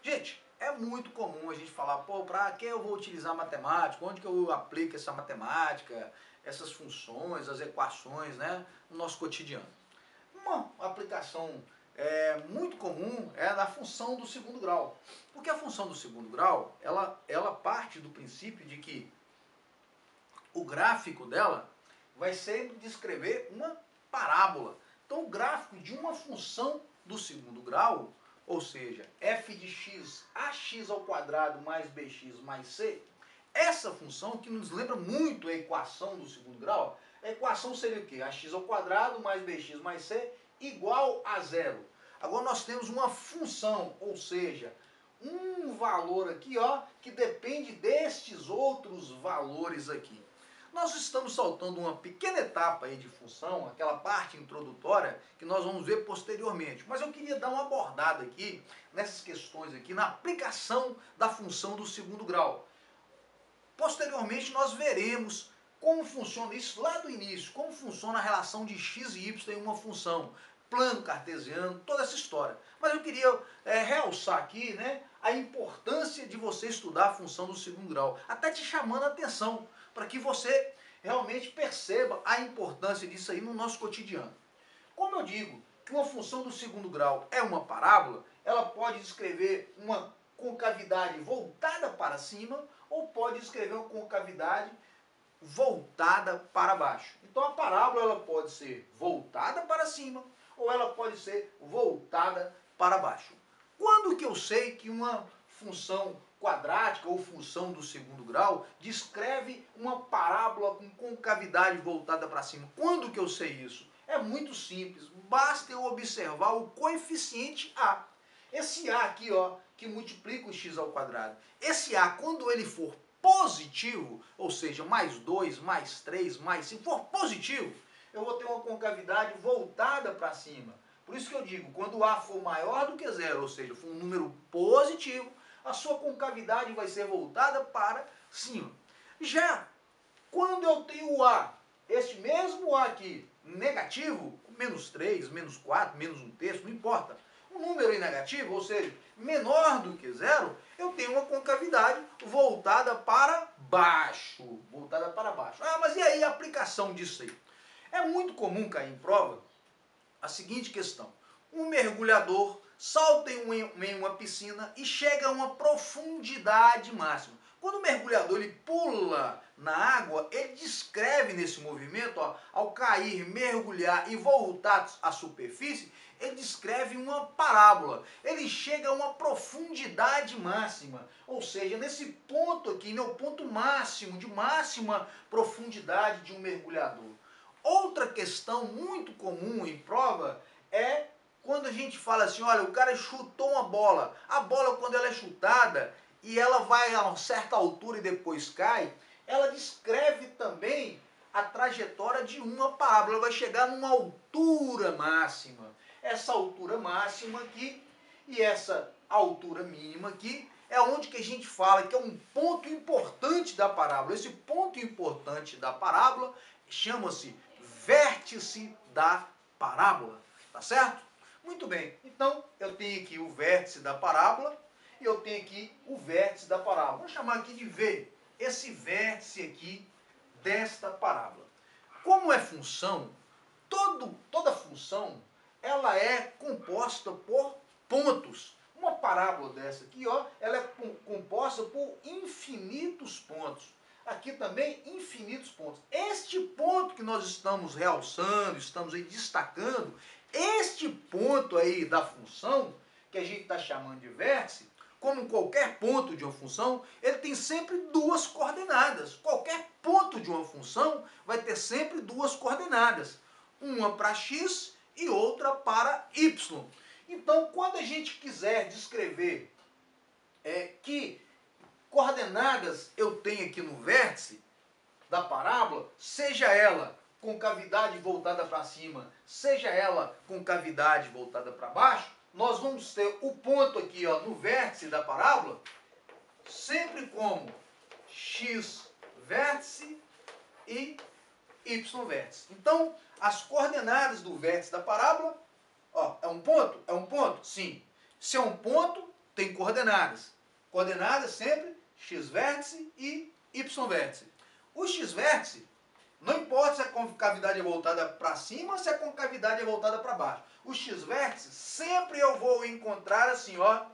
Gente, é muito comum a gente falar, pô, para que eu vou utilizar matemática? Onde que eu aplico essa matemática, essas funções, as equações, né, no nosso cotidiano? Uma aplicação muito comum é a função do segundo grau. Porque a função do segundo grau, ela parte do princípio de que o gráfico dela vai ser descrever uma parábola. Então, o gráfico de uma função do segundo grau, ou seja, f de x, ax ao quadrado mais bx mais c, essa função que nos lembra muito a equação do segundo grau, a equação seria o quê? Ax ao quadrado mais bx mais c igual a zero. Agora nós temos uma função, ou seja, um valor aqui, ó, que depende destes outros valores aqui. Nós estamos saltando uma pequena etapa aí de função, aquela parte introdutória, que nós vamos ver posteriormente. Mas eu queria dar uma abordada aqui, nessas questões aqui, na aplicação da função do segundo grau. Posteriormente nós veremos como funciona isso lá do início, como funciona a relação de x e y em uma função, plano cartesiano, toda essa história. Mas eu queria realçar aqui, né, a importância de você estudar a função do segundo grau, até te chamando a atenção, para que você realmente perceba a importância disso aí no nosso cotidiano. Como eu digo que uma função do segundo grau é uma parábola, ela pode descrever uma concavidade voltada para cima ou pode descrever uma concavidade voltada para baixo. Então a parábola ela pode ser voltada para cima ou ela pode ser voltada para baixo. Quando que eu sei que uma função quadrática ou função do segundo grau descreve uma parábola com concavidade voltada para cima? Quando que eu sei isso? É muito simples, basta eu observar o coeficiente A. Esse A aqui, ó, que multiplica o x ao quadrado. Esse A, quando ele for positivo, ou seja, mais 2, mais 3, mais 5, for positivo, eu vou ter uma concavidade voltada para cima. Por isso que eu digo, quando A for maior do que zero, ou seja, for um número positivo, a sua concavidade vai ser voltada para cima. Já quando eu tenho o A, este mesmo A aqui, negativo, menos 3, menos 4, menos 1/3, não importa. Um número negativo, ou seja, menor do que zero, eu tenho uma concavidade voltada para baixo. Voltada para baixo. Ah, mas e aí a aplicação disso aí? É muito comum cair em prova a seguinte questão. Um mergulhador salta em uma piscina e chega a uma profundidade máxima. Quando o mergulhador ele pula na água, ele descreve nesse movimento, ó, ao cair, mergulhar e voltar à superfície, ele descreve uma parábola. Ele chega a uma profundidade máxima. Ou seja, nesse ponto aqui, no ponto máximo, de máxima profundidade de um mergulhador. Outra questão muito comum em prova é quando a gente fala assim, olha, o cara chutou uma bola. A bola, quando ela é chutada e ela vai a uma certa altura e depois cai, ela descreve também a trajetória de uma parábola. Ela vai chegar numa altura máxima. Essa altura máxima aqui e essa altura mínima aqui é onde que a gente fala que é um ponto importante da parábola. Esse ponto importante da parábola chama-se vértice da parábola. Tá certo? Muito bem, então eu tenho aqui o vértice da parábola e eu tenho aqui o vértice da parábola. Vou chamar aqui de V, esse vértice aqui desta parábola. Como é função, toda função ela é composta por pontos. Uma parábola dessa aqui, ó, ela é composta por infinitos pontos. Aqui também infinitos pontos. Este ponto que nós estamos realçando, estamos aí destacando, este ponto aí da função, que a gente está chamando de vértice, como qualquer ponto de uma função, ele tem sempre duas coordenadas. Qualquer ponto de uma função vai ter sempre duas coordenadas. Uma para x e outra para y. Então, quando a gente quiser descrever que coordenadas eu tenho aqui no vértice da parábola, seja ela com cavidade voltada para cima, seja ela com cavidade voltada para baixo, nós vamos ter o ponto aqui, ó, no vértice da parábola, sempre como x vértice e y vértice. Então, as coordenadas do vértice da parábola, ó, é um ponto? É um ponto? Sim. Se é um ponto, tem coordenadas. Coordenadas sempre x vértice e y vértice. O x vértice, não importa se a concavidade é voltada para cima ou se a concavidade é voltada para baixo. O x vértice, sempre eu vou encontrar assim, ó,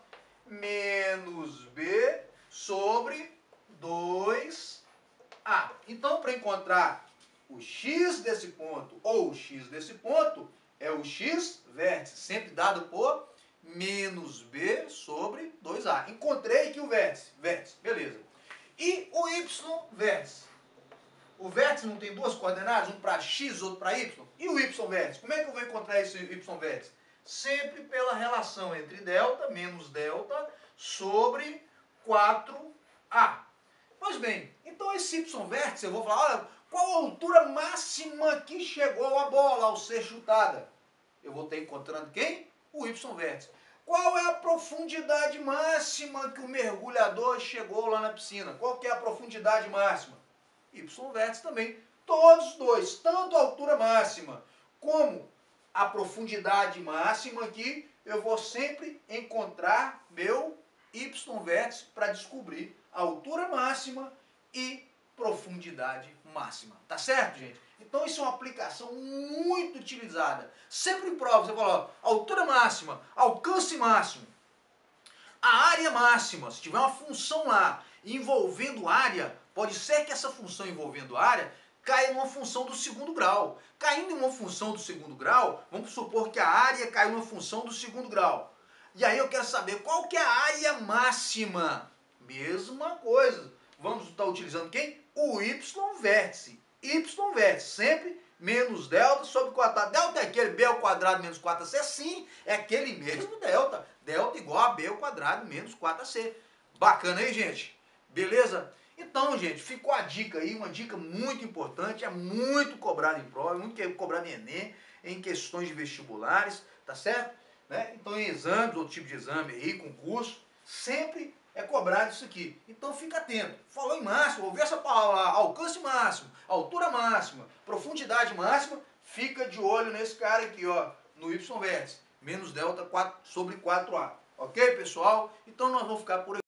menos b sobre 2a. Então, para encontrar o x desse ponto ou o x desse ponto, é o x vértice, sempre dado por menos b sobre 2a. Encontrei aqui o vértice, beleza. E o y vértice? O vértice não tem duas coordenadas, um para x, outro para y? E o y vértice? Como é que eu vou encontrar esse y vértice? Sempre pela relação entre delta menos delta sobre 4a. Pois bem, então esse y vértice, eu vou falar, olha, qual a altura máxima que chegou a bola ao ser chutada? Eu vou estar encontrando quem? O y vértice. Qual é a profundidade máxima que o mergulhador chegou lá na piscina? Qual que é a profundidade máxima? Y vértice também. Todos os dois, tanto a altura máxima como a profundidade máxima aqui, eu vou sempre encontrar meu y vértice para descobrir a altura máxima e profundidade máxima. Tá certo, gente? Então isso é uma aplicação muito utilizada. Sempre em prova, você fala, ó, altura máxima, alcance máximo, a área máxima, se tiver uma função lá envolvendo área, pode ser que essa função envolvendo área caia numa função do segundo grau. Caindo em uma função do segundo grau, vamos supor que a área caiu numa função do segundo grau. E aí eu quero saber qual que é a área máxima. Mesma coisa. Vamos estar utilizando quem? O y vértice. Y vértice, sempre menos delta sobre 4a. Delta é aquele b ao quadrado menos 4ac? Sim, é aquele mesmo delta. Delta igual a b ao quadrado menos 4ac. Bacana aí, gente? Beleza? Então, gente, ficou a dica aí, uma dica muito importante, é muito cobrada em prova, muito cobrada em Enem, em questões de vestibulares, tá certo? Né? Então, em exames, outro tipo de exame aí, concurso, sempre é cobrado isso aqui. Então, fica atento. Falou em máximo, ouviu essa palavra, alcance máximo, altura máxima, profundidade máxima, fica de olho nesse cara aqui, ó, no y vértice, menos delta 4 sobre 4a. Ok, pessoal? Então, nós vamos ficar por aqui.